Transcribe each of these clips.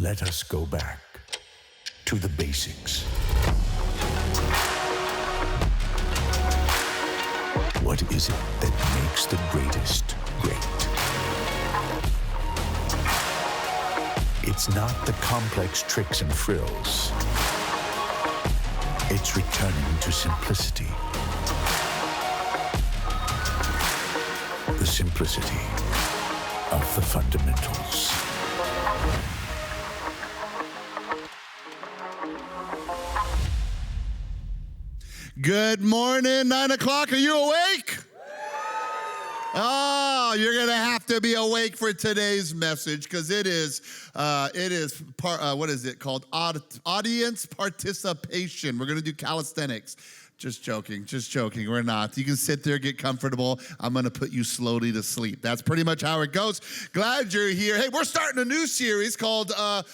Let us go back to the basics. What is it that makes the greatest great? It's not the complex tricks and frills. It's returning to simplicity. The simplicity of the fundamentals. Good morning, 9 o'clock. Are you awake? Oh, you're going to have to be awake for today's message because it is what is it called? Audience participation. We're going to do calisthenics. Just joking. We're not. You can sit there, get comfortable. I'm going to put you slowly to sleep. That's pretty much how it goes. Glad you're here. Hey, we're starting a new series called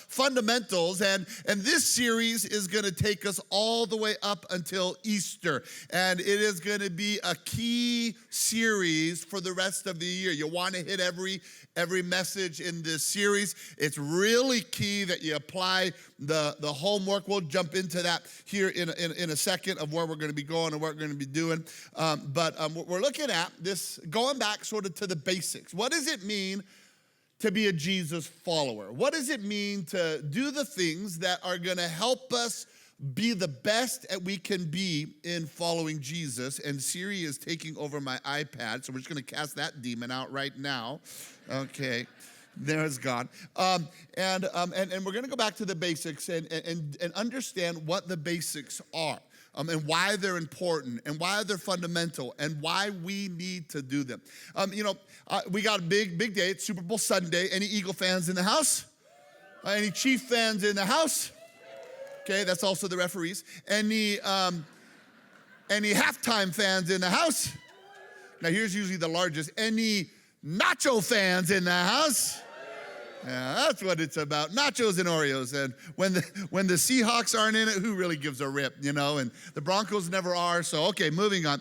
Fundamentals, and this series is going to take us all the way up until Easter, and it is going to be a key series for the rest of the year. You want to hit every message in this series. It's really key that you apply the homework. We'll jump into that here in a second of where we're going to be going and what we're going to be doing. But we're looking at this, going back sort of to the basics. What does it mean to be a Jesus follower? What does it mean to do the things that are going to help us be the best that we can be in following Jesus? And Siri is taking over my iPad, so we're just going to cast that demon out right now. Okay. There's God. And we're going to go back to the basics and understand what the basics are. And why they're important, and why they're fundamental, and why we need to do them. We got a big day. It's Super Bowl Sunday. Any Eagle fans in the house? Any Chief fans in the house? Okay, that's also the referees. Any halftime fans in the house? Now here's usually the largest. Any nacho fans in the house? Yeah, that's what it's about. Nachos and Oreos. And when the Seahawks aren't in it, who really gives a rip, And the Broncos never are. So, okay, moving on.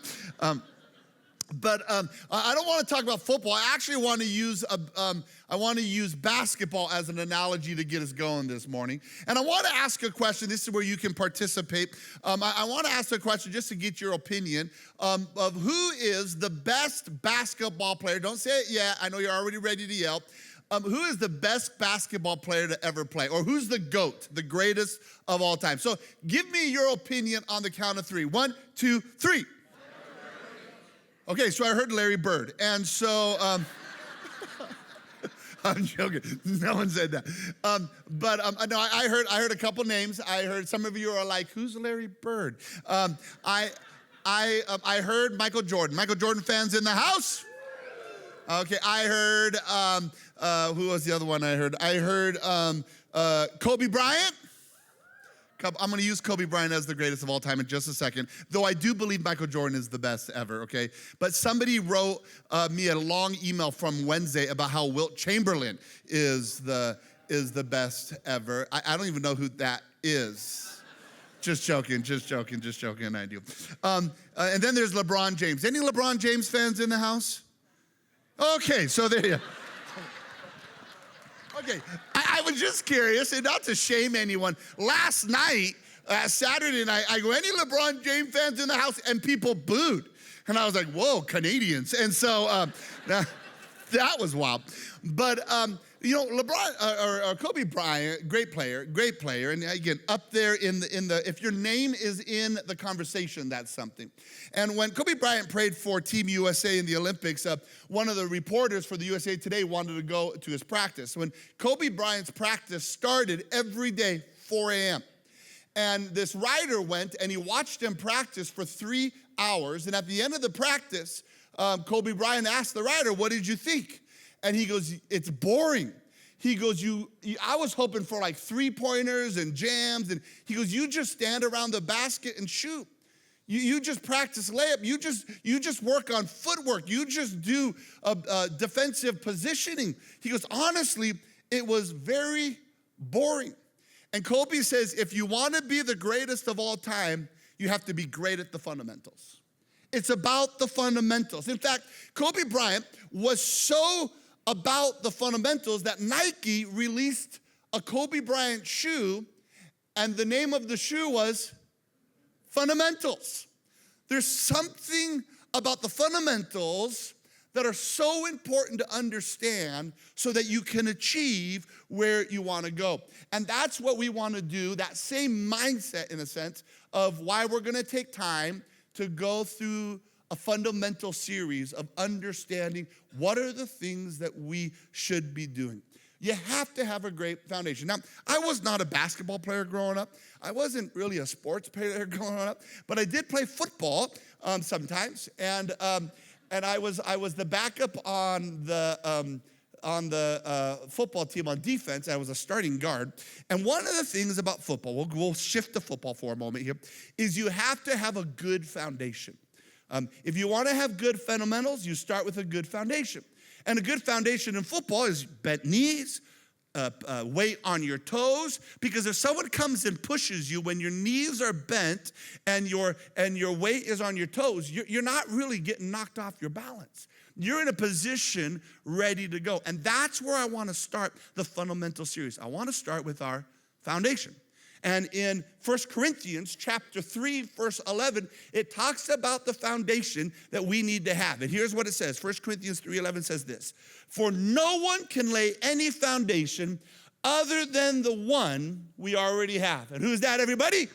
But I don't want to talk about football. I actually want to use basketball as an analogy to get us going this morning. And I want to ask a question. This is where you can participate. I want to ask a question just to get your opinion of who is the best basketball player. Don't say it yet. I know you're already ready to yell. Who is the best basketball player to ever play? Or who's the GOAT, the greatest of all time? So give me your opinion on the count of three. 1, 2, 3. Okay, so I heard Larry Bird. And so, I'm joking. No one said that. No, I heard a couple names. I heard some of you are like, who's Larry Bird? I heard Michael Jordan. Michael Jordan fans in the house? Okay, I heard, who was the other one I heard? I heard Kobe Bryant. I'm going to use Kobe Bryant as the greatest of all time in just a second, though I do believe Michael Jordan is the best ever, okay? But somebody wrote me a long email from Wednesday about how Wilt Chamberlain is the best ever. I don't even know who that is. Just joking, I do. And then there's LeBron James. Any LeBron James fans in the house? Okay, so there you go. Okay, I was just curious, and not to shame anyone. Last night, Saturday night, I go, any LeBron James fans in the house? And people booed. And I was like, whoa, Canadians. And so that was wild. But, LeBron or Kobe Bryant, great player. And again, up there in the, if your name is in the conversation, that's something. And when Kobe Bryant played for Team USA in the Olympics, one of the reporters for the USA Today wanted to go to his practice. When Kobe Bryant's practice started every day, 4 a.m. And this writer went and he watched him practice for 3 hours. And at the end of the practice, Kobe Bryant asked the writer, what did you think? And he goes, it's boring. He goes, I was hoping for like 3-pointers and jams. And he goes, you just stand around the basket and shoot. You just practice layup. You just work on footwork. You just do defensive positioning. He goes, honestly, it was very boring. And Kobe says, if you want to be the greatest of all time, you have to be great at the fundamentals. It's about the fundamentals. In fact, Kobe Bryant was so about the fundamentals that Nike released a Kobe Bryant shoe, and the name of the shoe was Fundamentals. There's something about the fundamentals that are so important to understand so that you can achieve where you want to go. And that's what we want to do, that same mindset in a sense of why we're going to take time to go through a fundamental series of understanding what are the things that we should be doing. You have to have a great foundation. Now, I was not a basketball player growing up. I wasn't really a sports player growing up, but I did play football sometimes, and I was the backup on the football team on defense. I was a starting guard. And one of the things about football, we'll shift to football for a moment here, is you have to have a good foundation. If you want to have good fundamentals, you start with a good foundation. And a good foundation in football is bent knees, weight on your toes, because if someone comes and pushes you when your knees are bent and your weight is on your toes, you're not really getting knocked off your balance. You're in a position ready to go. And that's where I want to start the fundamental series. I want to start with our foundation. And in 1 Corinthians chapter 3, verse 11, it talks about the foundation that we need to have. And here's what it says. 1 Corinthians 3:11 says this: "For no one can lay any foundation other than the one we already have." And who's that, everybody?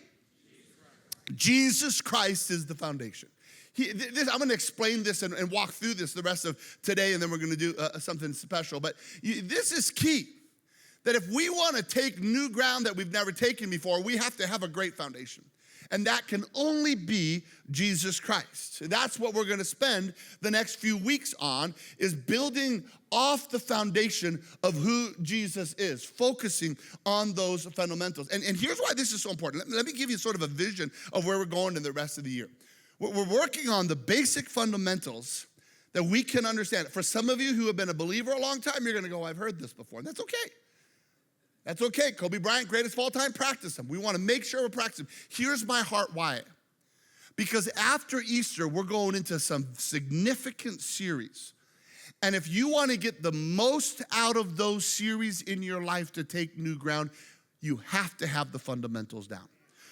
Jesus Christ is the foundation. I'm going to explain this and walk through this the rest of today, and then we're going to do something special. But this is key. That if we want to take new ground that we've never taken before, we have to have a great foundation. And that can only be Jesus Christ. That's what we're going to spend the next few weeks on, is building off the foundation of who Jesus is, focusing on those fundamentals. And here's why this is so important. Let me give you sort of a vision of where we're going in the rest of the year. We're working on the basic fundamentals that we can understand. For some of you who have been a believer a long time, you're going to go, I've heard this before. And that's okay. That's okay. Kobe Bryant, greatest of all time, practice them. We want to make sure we're practicing. Here's my heart why. Because after Easter, we're going into some significant series. And if you want to get the most out of those series in your life to take new ground, you have to have the fundamentals down.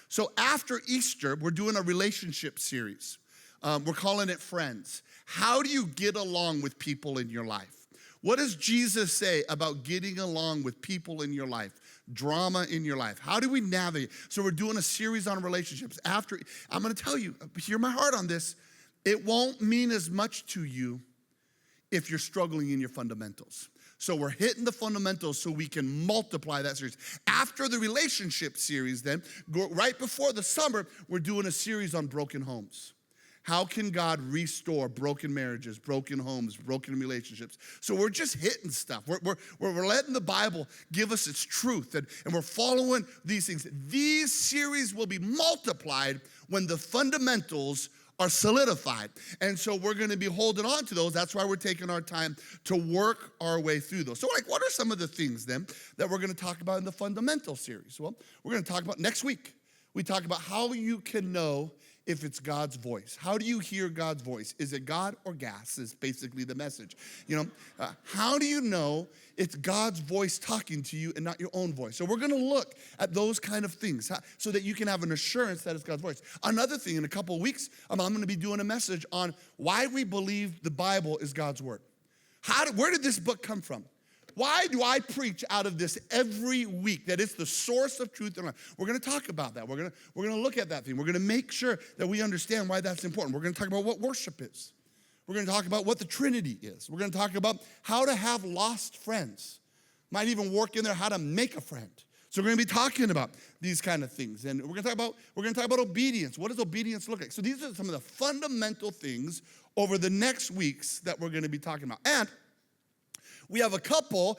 So after Easter, we're doing a relationship series. We're calling it Friends. How do you get along with people in your life? What does Jesus say about getting along with people in your life, drama in your life? How do we navigate? So we're doing a series on relationships. After, I'm going to tell you, hear my heart on this, it won't mean as much to you if you're struggling in your fundamentals. So we're hitting the fundamentals so we can multiply that series. After the relationship series then, right before the summer, we're doing a series on broken homes. How can God restore broken marriages, broken homes, broken relationships? So we're just hitting stuff. We're letting the Bible give us its truth, and we're following these things. These series will be multiplied when the fundamentals are solidified. And so we're going to be holding on to those. That's why we're taking our time to work our way through those. So what are some of the things then that we're going to talk about in the fundamental series? Well, we're going to talk about next week. We talk about how you can know if it's God's voice. How do you hear God's voice? Is it God or gas is basically the message. How do you know it's God's voice talking to you and not your own voice? So we're going to look at those kind of things so that you can have an assurance that it's God's voice. Another thing, in a couple of weeks, I'm going to be doing a message on why we believe the Bible is God's word. Where did this book come from? Why do I preach out of this every week, that it's the source of truth in life? We're going to talk about that. We're going to look at that thing. We're going to make sure that we understand why that's important. We're going to talk about what worship is. We're going to talk about what the Trinity is. We're going to talk about how to have lost friends. Might even work in there how to make a friend. So we're going to be talking about these kind of things. And we're going to talk about obedience. What does obedience look like? So these are some of the fundamental things over the next weeks that we're going to be talking about. And we have a couple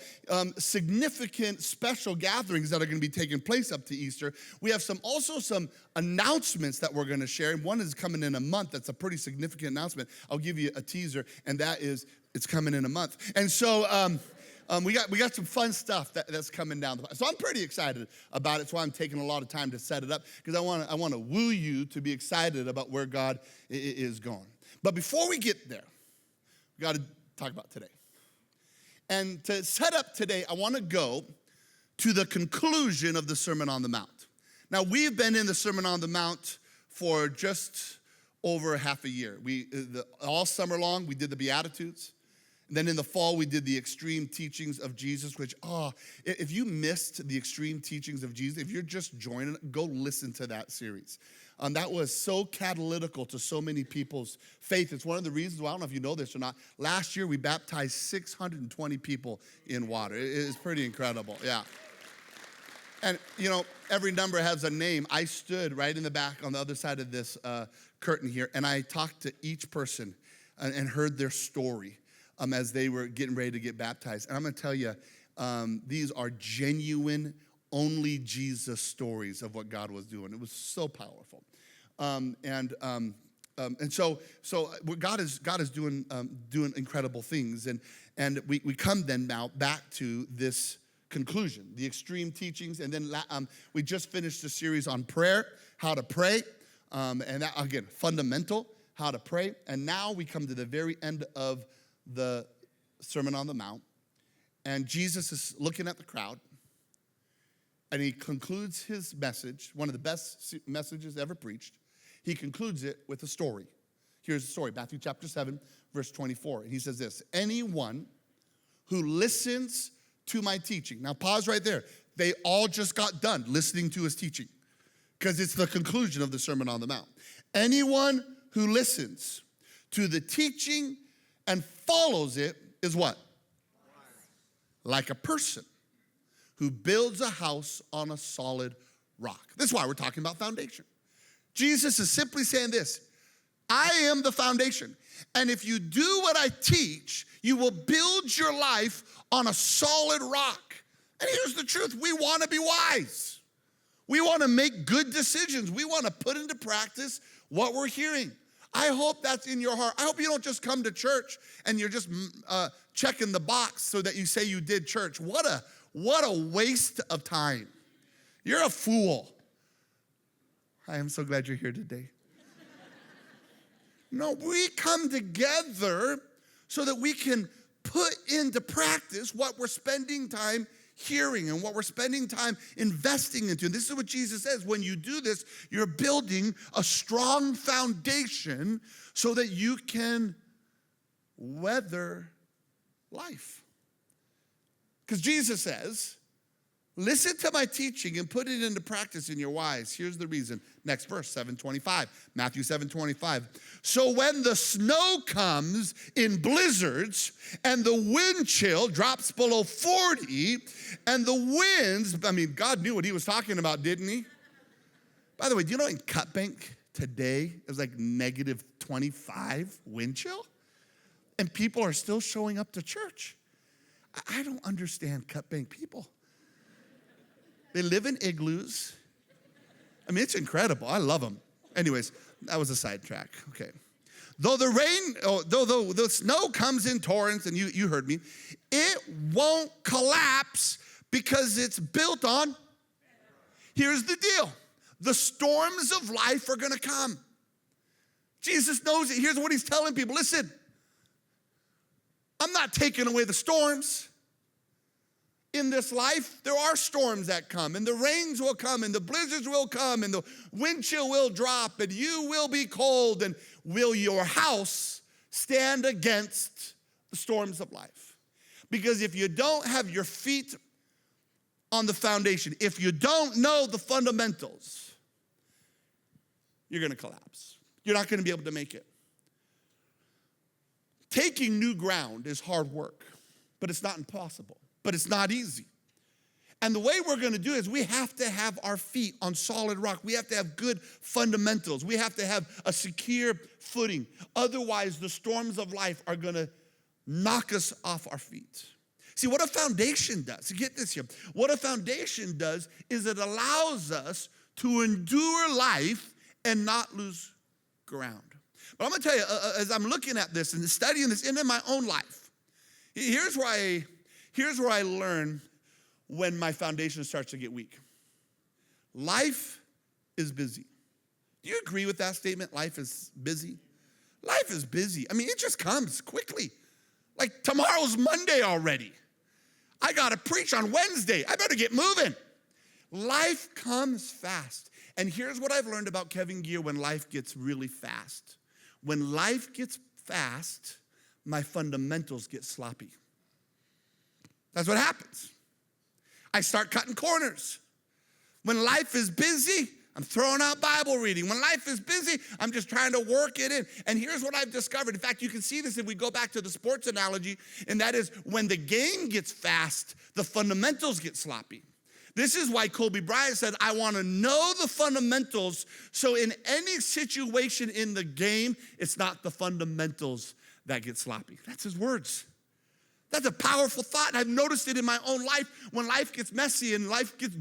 significant special gatherings that are going to be taking place up to Easter. We have also some announcements that we're going to share. One is coming in a month. That's a pretty significant announcement. I'll give you a teaser, and that is it's coming in a month. And so we got some fun stuff that's coming down the pipe. So I'm pretty excited about it. That's why I'm taking a lot of time to set it up, because I want to woo you to be excited about where God is going. But before we get there, we got to talk about today. And to set up today, I want to go to the conclusion of the Sermon on the Mount. Now, we've been in the Sermon on the Mount for just over half a year. All summer long, we did the Beatitudes. And then in the fall, we did the extreme teachings of Jesus, which, if you missed the extreme teachings of Jesus, if you're just joining, go listen to that series. That was so catalytical to so many people's faith. It's one of the reasons why, I don't know if you know this or not, last year we baptized 620 people in water. It is pretty incredible, yeah. And, every number has a name. I stood right in the back on the other side of this curtain here, and I talked to each person and heard their story as they were getting ready to get baptized. And I'm going to tell you, these are genuine, only Jesus stories of what God was doing. It was so powerful. And so God is doing incredible things. And we come then now back to this conclusion, the extreme teachings. And then we just finished a series on prayer, how to pray. And that, again, fundamental, how to pray. And now we come to the very end of the Sermon on the Mount. And Jesus is looking at the crowd. And he concludes his message, one of the best messages ever preached. He concludes it with a story. Here's the story, Matthew chapter 7, verse 24. And he says this, anyone who listens to my teaching. Now pause right there. They all just got done listening to his teaching because it's the conclusion of the Sermon on the Mount. Anyone who listens to the teaching and follows it is what? Like a person who builds a house on a solid rock. That's why we're talking about foundation. Jesus is simply saying this, I am the foundation. And if you do what I teach, you will build your life on a solid rock. And here's the truth, we want to be wise. We want to make good decisions. We want to put into practice what we're hearing. I hope that's in your heart. I hope you don't just come to church and you're just checking the box so that you say you did church. What a waste of time. You're a fool. I am so glad you're here today. No, we come together so that we can put into practice what we're spending time hearing and what we're spending time investing into. And this is what Jesus says. When you do this, you're building a strong foundation so that you can weather life. Because Jesus says, listen to my teaching and put it into practice in your lives. Here's the reason. Next verse, 7:25. Matthew 7:25. So when the snow comes in blizzards and the wind chill drops below 40 and the winds, God knew what he was talking about, didn't he? By the way, do you know in Cut Bank today it was like negative 25 wind chill? And people are still showing up to church. I don't understand Cut Bank people. They live in igloos. It's incredible. I love them. Anyways, that was a sidetrack. Okay. Though the snow comes in torrents, and you heard me, it won't collapse because it's built on. Here's the deal. The storms of life are going to come. Jesus knows it. Here's what he's telling people. Listen, I'm not taking away the storms. In this life, there are storms that come, and the rains will come, and the blizzards will come, and the wind chill will drop, and you will be cold, and will your house stand against the storms of life? Because if you don't have your feet on the foundation, if you don't know the fundamentals, you're going to collapse. You're not going to be able to make it. Taking new ground is hard work, but it's not impossible. But it's not easy. And the way we're going to do it is we have to have our feet on solid rock. We have to have good fundamentals. We have to have a secure footing. Otherwise, the storms of life are going to knock us off our feet. See, what a foundation does, get this here, what a foundation does is it allows us to endure life and not lose ground. But I'm going to tell you, as I'm looking at this and studying this in my own life, here's where I learn when my foundation starts to get weak. Life is busy. Do you agree with that statement? Life is busy? Life is busy. It just comes quickly. Like tomorrow's Monday already. I got to preach on Wednesday. I better get moving. Life comes fast. And here's what I've learned about Kevin Gear when life gets really fast. When life gets fast, my fundamentals get sloppy. That's what happens. I start cutting corners. When life is busy, I'm throwing out Bible reading. When life is busy, I'm just trying to work it in. And here's what I've discovered. In fact, you can see this if we go back to the sports analogy, and that is when the game gets fast, the fundamentals get sloppy. This is why Kobe Bryant said, I want to know the fundamentals, so in any situation in the game, it's not the fundamentals that get sloppy. That's his words. That's a powerful thought, and I've noticed it in my own life. When life gets messy and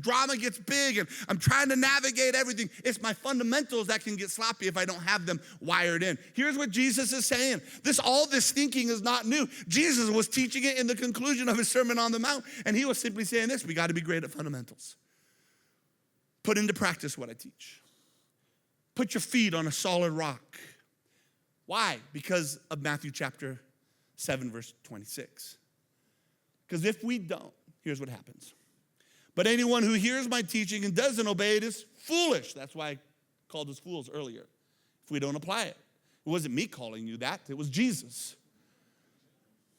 drama gets big, and I'm trying to navigate everything, it's my fundamentals that can get sloppy if I don't have them wired in. Here's what Jesus is saying. All this thinking is not new. Jesus was teaching it in the conclusion of his Sermon on the Mount, and he was simply saying this: we got to be great at fundamentals. Put into practice what I teach. Put your feet on a solid rock. Why? Because of Matthew chapter 7, verse 26. Because if we don't, here's what happens. But anyone who hears my teaching and doesn't obey it is foolish. That's why I called us fools earlier. If we don't apply it. It wasn't me calling you that. It was Jesus.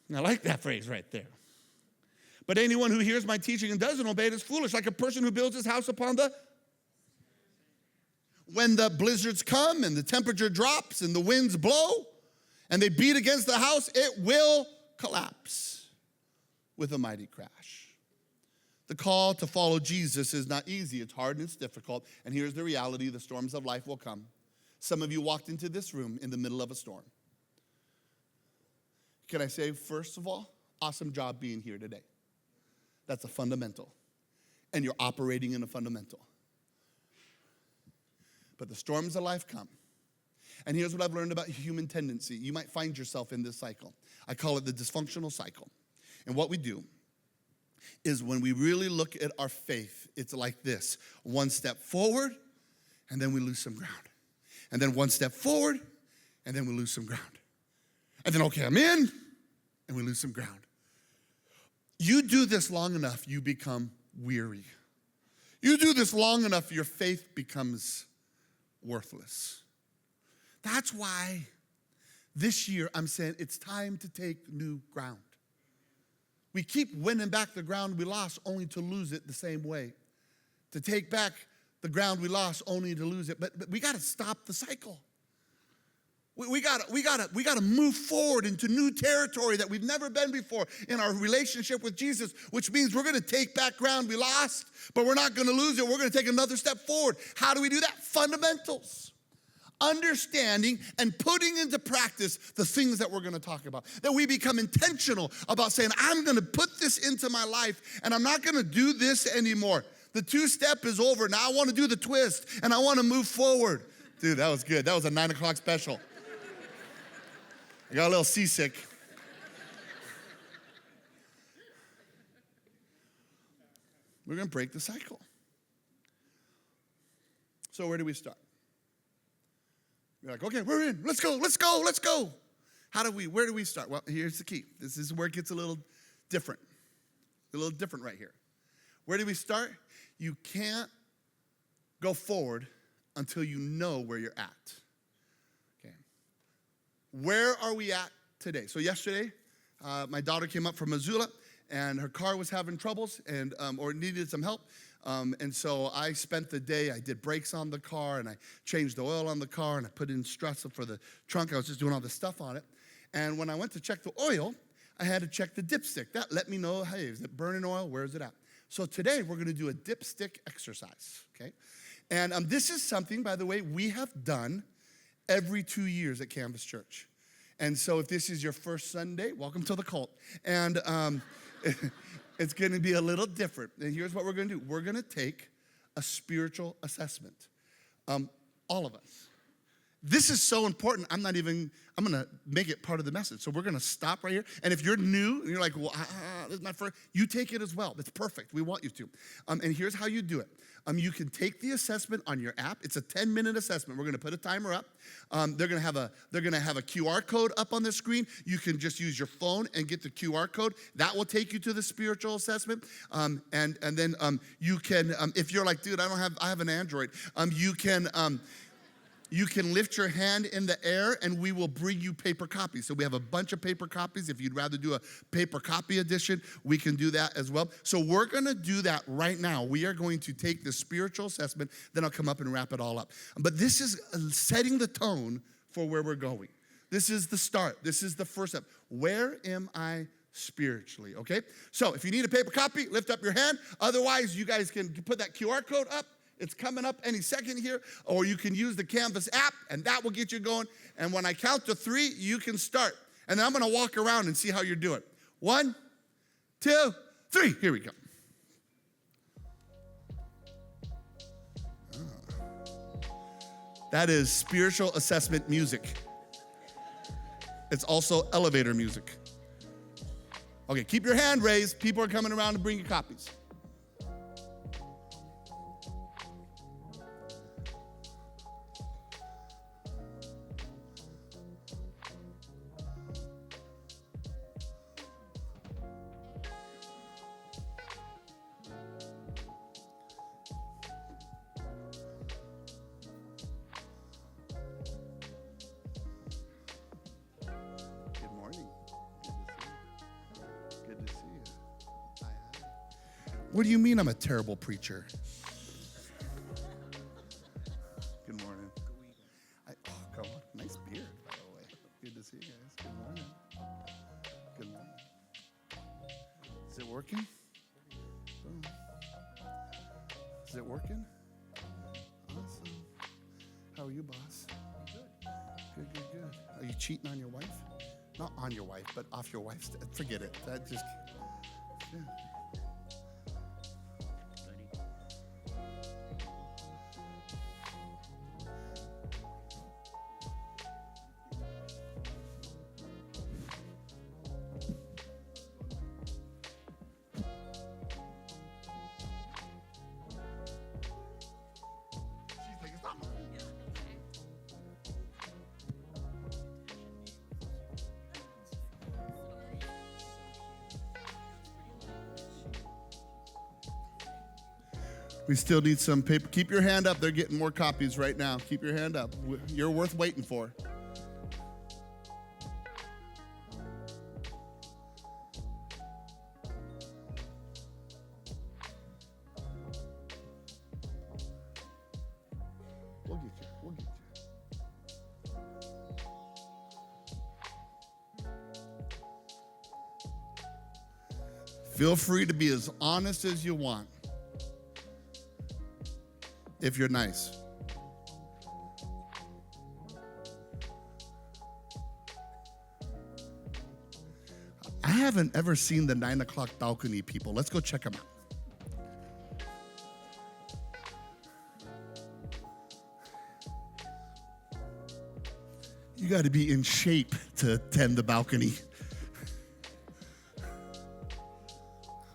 And I like that phrase right there. But anyone who hears my teaching and doesn't obey it is foolish, like a person who builds his house upon the... When the blizzards come and the temperature drops and the winds blow and they beat against the house, it will collapse with a mighty crash. The call to follow Jesus is not easy. It's hard and it's difficult. And here's the reality: the storms of life will come. Some of you walked into this room in the middle of a storm. Can I say, first of all, awesome job being here today. That's a fundamental. And you're operating in a fundamental. But the storms of life come. And here's what I've learned about human tendency. You might find yourself in this cycle. I call it the dysfunctional cycle. And what we do is when we really look at our faith, it's like this: one step forward, and then we lose some ground. And then one step forward, and then we lose some ground. And then, okay, I'm in, and we lose some ground. You do this long enough, you become weary. You do this long enough, your faith becomes worthless. That's why this year I'm saying it's time to take new ground. We keep winning back the ground we lost only to lose it the same way. To take back the ground we lost only to lose it. But we got to stop the cycle. We got to move forward into new territory that we've never been before in our relationship with Jesus, which means we're going to take back ground we lost, but we're not going to lose it. We're going to take another step forward. How do we do that? Fundamentals. Understanding and putting into practice the things that we're going to talk about. That we become intentional about saying, I'm going to put this into my life, and I'm not going to do this anymore. The two-step is over. Now I want to do the twist, and I want to move forward. Dude, that was good. That was a 9 o'clock special. I got a little seasick. We're going to break the cycle. So where do we start? You're like, okay, we're in. Let's go. Where do we start? Well, here's the key. This is where it gets a little different. A little different right here. Where do we start? You can't go forward until you know where you're at. Okay. Where are we at today? So yesterday, my daughter came up from Missoula, and her car was having troubles or needed some help. And so I spent the day, I did brakes on the car, and I changed the oil on the car, and I put in struts for the trunk. I was just doing all this stuff on it. And when I went to check the oil, I had to check the dipstick. That let me know, hey, is it burning oil? Where is it at? So today, we're going to do a dipstick exercise, okay? And this is something, by the way, we have done every 2 years at Canvas Church. And so if this is your first Sunday, welcome to the cult. And it's going to be a little different. And here's what we're going to do. We're going to take a spiritual assessment. All of us. This is so important. I'm going to make it part of the message. So we're going to stop right here. And if you're new and you're like, well, this is my first, you take it as well. It's perfect. We want you to. And here's how you do it. You can take the assessment on your app. It's a 10-minute assessment. We're going to put a timer up. They're going to have a QR code up on the screen. You can just use your phone and get the QR code. That will take you to the spiritual assessment. And then you can, if you're like, dude, I have an Android. You can lift your hand in the air and we will bring you paper copies. So we have a bunch of paper copies. If you'd rather do a paper copy edition, we can do that as well. So we're going to do that right now. We are going to take the spiritual assessment, then I'll come up and wrap it all up. But this is setting the tone for where we're going. This is the start. This is the first step. Where am I spiritually, okay? So if you need a paper copy, lift up your hand. Otherwise, you guys can put that QR code up. It's coming up any second here, or you can use the Canvas app, and that will get you going. And when I count to 3, you can start. And then I'm going to walk around and see how you're doing. 1, 2, 3. Here we go. That is spiritual assessment music. It's also elevator music. Okay, keep your hand raised. People are coming around to bring you copies. What do you mean I'm a terrible preacher? Good morning. Come on. Nice beard, by the way. Good to see you guys. Good morning. Good morning. Is it working? Is it working? Awesome. How are you, boss? Good. Good. Are you cheating on your wife? Not on your wife, but off your wife's. Forget it. That just. Yeah. We still need some paper. Keep your hand up. They're getting more copies right now. Keep your hand up. You're worth waiting for. We'll get you. Feel free to be as honest as you want. If you're nice. I haven't ever seen the 9 o'clock balcony people. Let's go check them out. You got to be in shape to attend the balcony.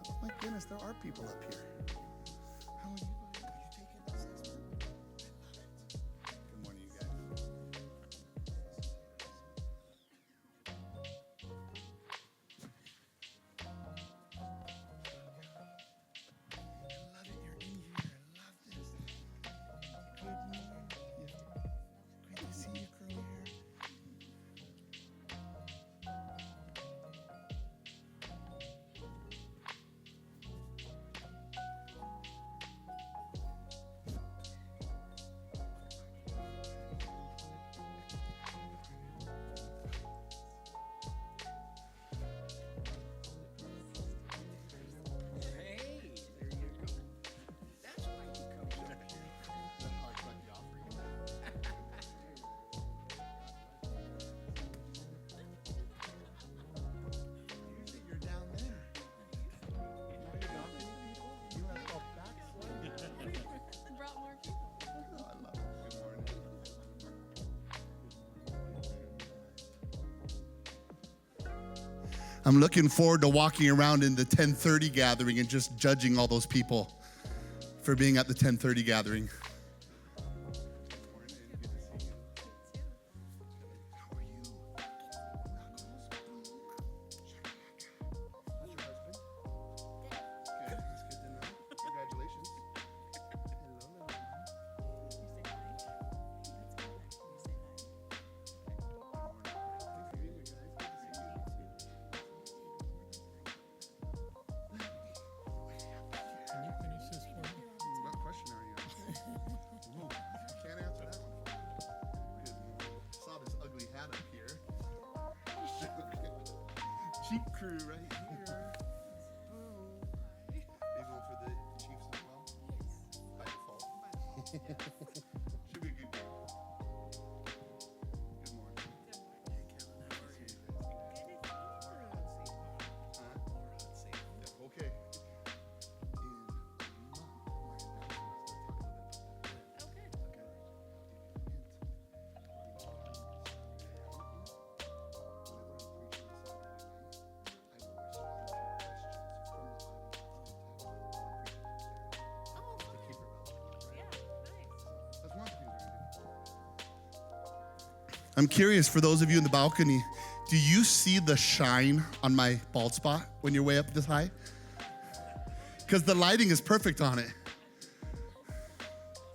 Oh my goodness, there are people up here. How are you? I'm looking forward to walking around in the 10:30 gathering and just judging all those people for being at the 10:30 gathering. Cheap crew right here. Big one for the Chiefs as well. By default. Should be a good game. Good morning. Okay. I'm curious, for those of you in the balcony, do you see the shine on my bald spot when you're way up this high? Because the lighting is perfect on it.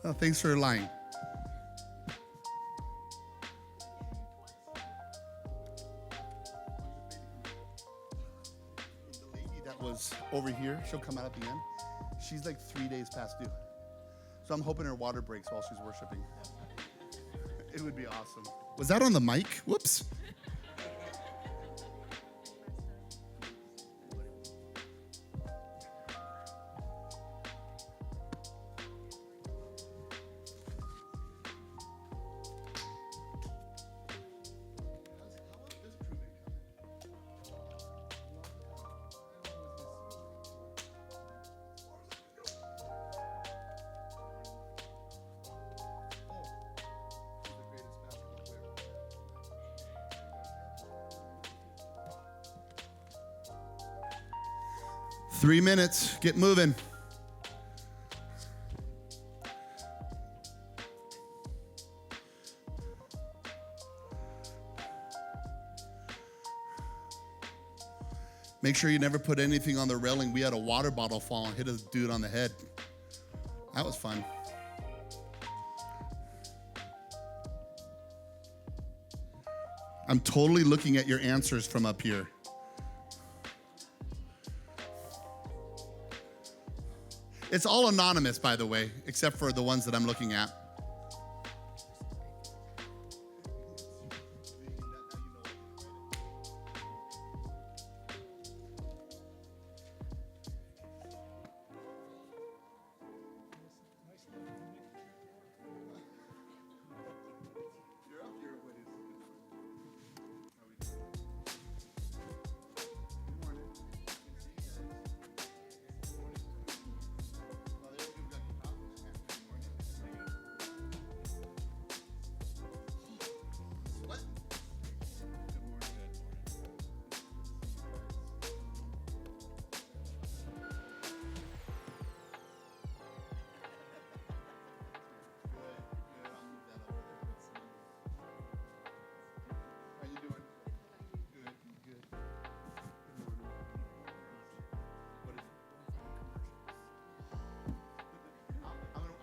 Oh, thanks for lying. The lady that was over here, she'll come out at the end. She's like 3 days past due. So I'm hoping her water breaks while she's worshiping. It would be awesome. Was that on the mic? Whoops. Three minutes, get moving. Make sure you never put anything on the railing. We had a water bottle fall and hit a dude on the head. That was fun. I'm totally looking at your answers from up here. It's all anonymous, by the way, except for the ones that I'm looking at.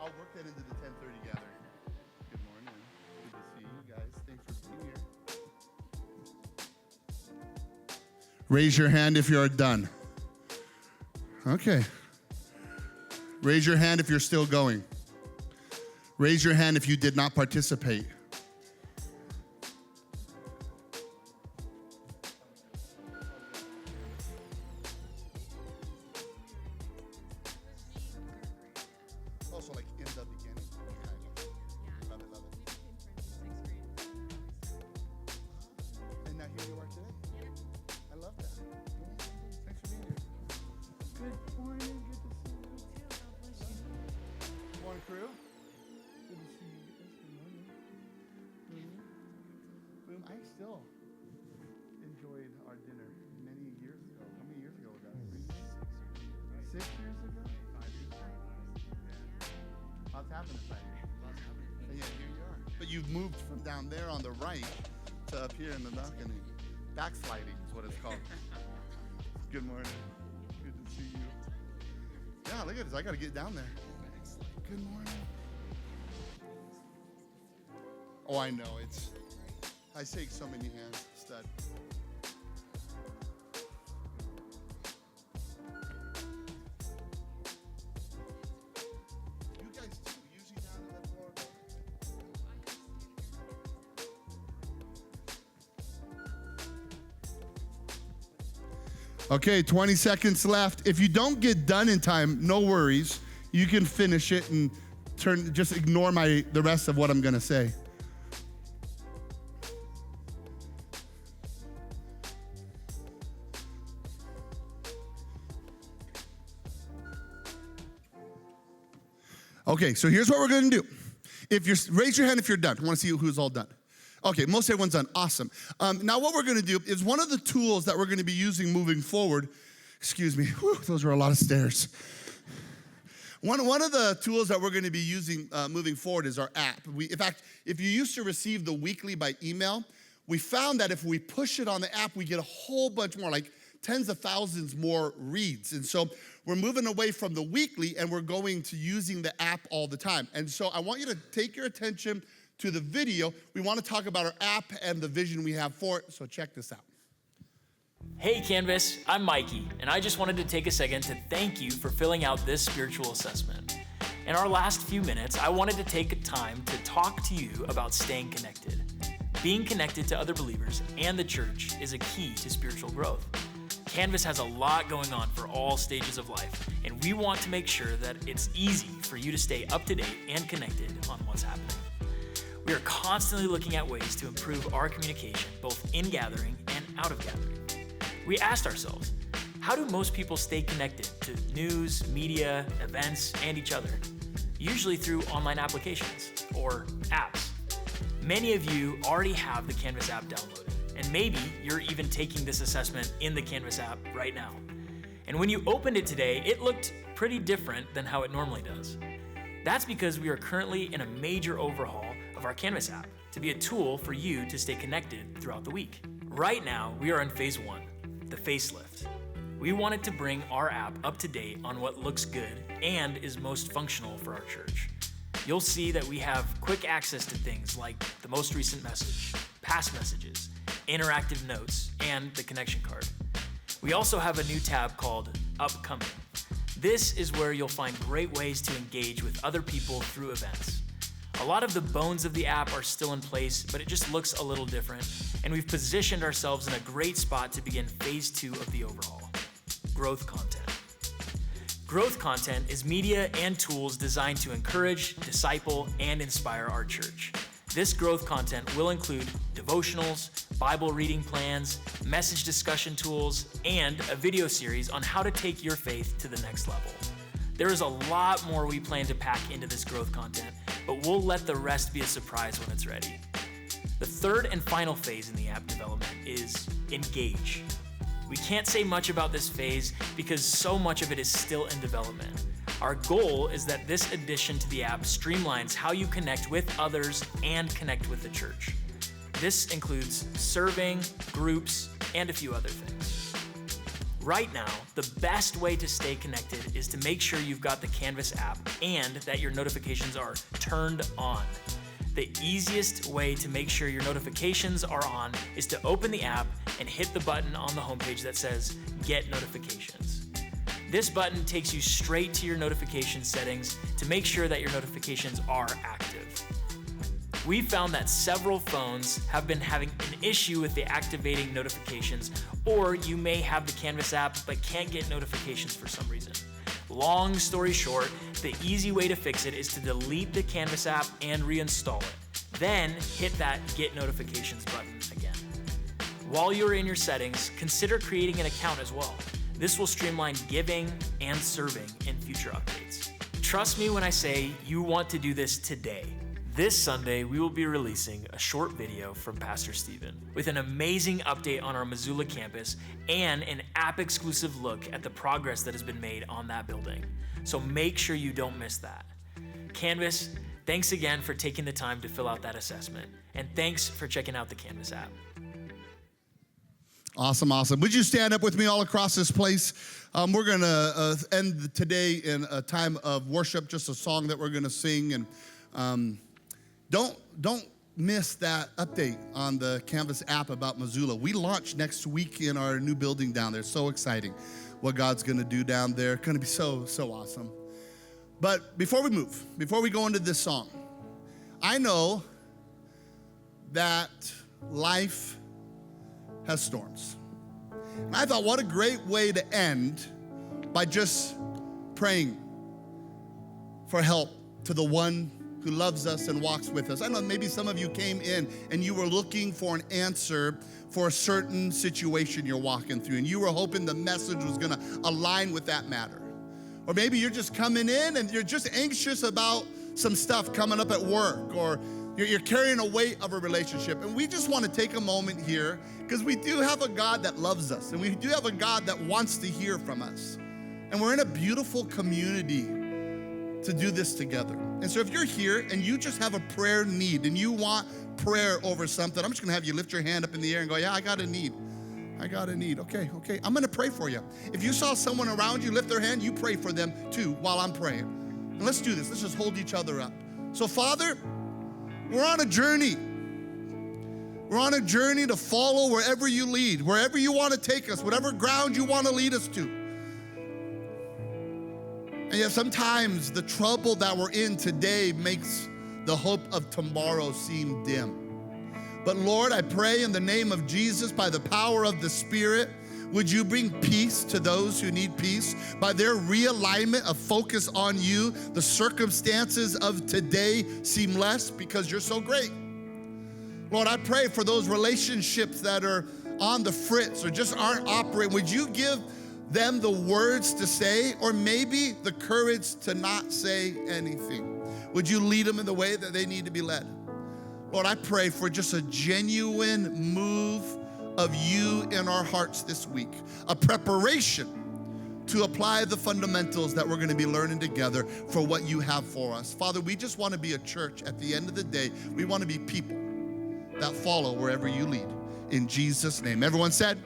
I'll work that into the 10:30 gathering. Good morning. Good to see you guys. Thanks for being here. Raise your hand if you're done. Okay. Raise your hand if you're still going. Raise your hand if you did not participate. Also, like in the beginning. Love it, love it. And now here you are today? I love that. Thanks for being here. Good morning, good to see you. Morning, crew. Good to see you guys. Good morning. Boom. I still enjoyed our dinner many years 6 years ago? 5 years ago. Yeah. Lots happened in 5 years. And yeah, here you are. But you've moved from down there on the right to up here in the balcony. Backsliding is what it's called. Good morning. Good to see you. Yeah, look at this. I got to get down there. Good morning. Oh, I know. I shake so many hands. Stud. You guys too, usually down in the floor. Okay, 20 seconds left. If you don't get done in time, no worries. You can finish it and just ignore the rest of what I'm gonna say. Okay, so here's what we're gonna do. Raise your hand if you're done. I wanna see who's all done. Okay, most everyone's done, awesome. Now what we're gonna do is one of the tools that we're gonna be using moving forward, excuse me, those were a lot of stairs. One of the tools that we're gonna be using moving forward is our app. In fact, if you used to receive the weekly by email, we found that if we push it on the app, we get a whole bunch more, like tens of thousands more reads. And so we're moving away from the weekly and we're going to using the app all the time. And so I want you to take your attention to the video. We want to talk about our app and the vision we have for it. So check this out. Hey Canvas, I'm Mikey, and I just wanted to take a second to thank you for filling out this spiritual assessment. In our last few minutes, I wanted to take time to talk to you about staying connected. Being connected to other believers and the church is a key to spiritual growth. Canvas has a lot going on for all stages of life, and we want to make sure that it's easy for you to stay up to date and connected on what's happening. We are constantly looking at ways to improve our communication, both in gathering and out of gathering. We asked ourselves, how do most people stay connected to news, media, events, and each other? Usually through online applications or apps. Many of you already have the Canvas app downloaded, and maybe you're even taking this assessment in the Canvas app right now. And when you opened it today, it looked pretty different than how it normally does. That's because we are currently in a major overhaul of our Canvas app to be a tool for you to stay connected throughout the week. Right now, we are in phase 1, the facelift. We wanted to bring our app up to date on what looks good and is most functional for our church. You'll see that we have quick access to things like the most recent message, past messages, interactive notes, and the connection card. We also have a new tab called Upcoming. This is where you'll find great ways to engage with other people through events. A lot of the bones of the app are still in place, but it just looks a little different, and we've positioned ourselves in a great spot to begin phase 2 of the overhaul, growth content. Growth content is media and tools designed to encourage, disciple, and inspire our church. This growth content will include devotionals, Bible reading plans, message discussion tools, and a video series on how to take your faith to the next level. There is a lot more we plan to pack into this growth content, but we'll let the rest be a surprise when it's ready. The third and final phase in the app development is engage. We can't say much about this phase because so much of it is still in development. Our goal is that this addition to the app streamlines how you connect with others and connect with the church. This includes serving, groups, and a few other things. Right now, the best way to stay connected is to make sure you've got the Canvas app and that your notifications are turned on. The easiest way to make sure your notifications are on is to open the app and hit the button on the homepage that says Get Notifications. This button takes you straight to your notification settings to make sure that your notifications are active. We've found that several phones have been having an issue with the activating notifications, or you may have the Canvas app but can't get notifications for some reason. Long story short, the easy way to fix it is to delete the Canvas app and reinstall it. Then hit that Get Notifications button again. While you're in your settings, consider creating an account as well. This will streamline giving and serving in future updates. Trust me when I say you want to do this today. This Sunday, we will be releasing a short video from Pastor Stephen with an amazing update on our Missoula campus and an app-exclusive look at the progress that has been made on that building. So make sure you don't miss that. Canvas, thanks again for taking the time to fill out that assessment, and thanks for checking out the Canvas app. Awesome. Would you stand up with me all across this place? We're going to end today in a time of worship, just a song that we're going to sing. And don't miss that update on the Canvas app about Missoula. We launch next week in our new building down there. So exciting what God's going to do down there. Going to be so awesome. But before we go into this song, I know that life has storms. And I thought, what a great way to end by just praying for help to the one who loves us and walks with us. I know maybe some of you came in and you were looking for an answer for a certain situation you're walking through, and you were hoping the message was gonna align with that matter. Or maybe you're just coming in and you're just anxious about some stuff coming up at work, or you're carrying a weight of a relationship. And we just want to take a moment here because we do have a God that loves us, and we do have a God that wants to hear from us. And we're in a beautiful community to do this together. And so if you're here and you just have a prayer need and you want prayer over something, I'm just gonna have you lift your hand up in the air and go, yeah, I got a need. Okay. I'm gonna pray for you. If you saw someone around you lift their hand, you pray for them too while I'm praying. And let's do this. Let's just hold each other up. So Father, we're on a journey. We're on a journey to follow wherever you lead, wherever you want to take us, whatever ground you want to lead us to. And yet sometimes the trouble that we're in today makes the hope of tomorrow seem dim. But Lord, I pray in the name of Jesus, by the power of the Spirit, would you bring peace to those who need peace? By their realignment of focus on you, the circumstances of today seem less because you're so great. Lord, I pray for those relationships that are on the fritz or just aren't operating. Would you give them the words to say, or maybe the courage to not say anything? Would you lead them in the way that they need to be led? Lord, I pray for just a genuine move of you in our hearts this week, a preparation to apply the fundamentals that we're going to be learning together for what you have for us. Father, we just want to be a church. At the end of the day, we want to be people that follow wherever you lead. In Jesus' name. Everyone said,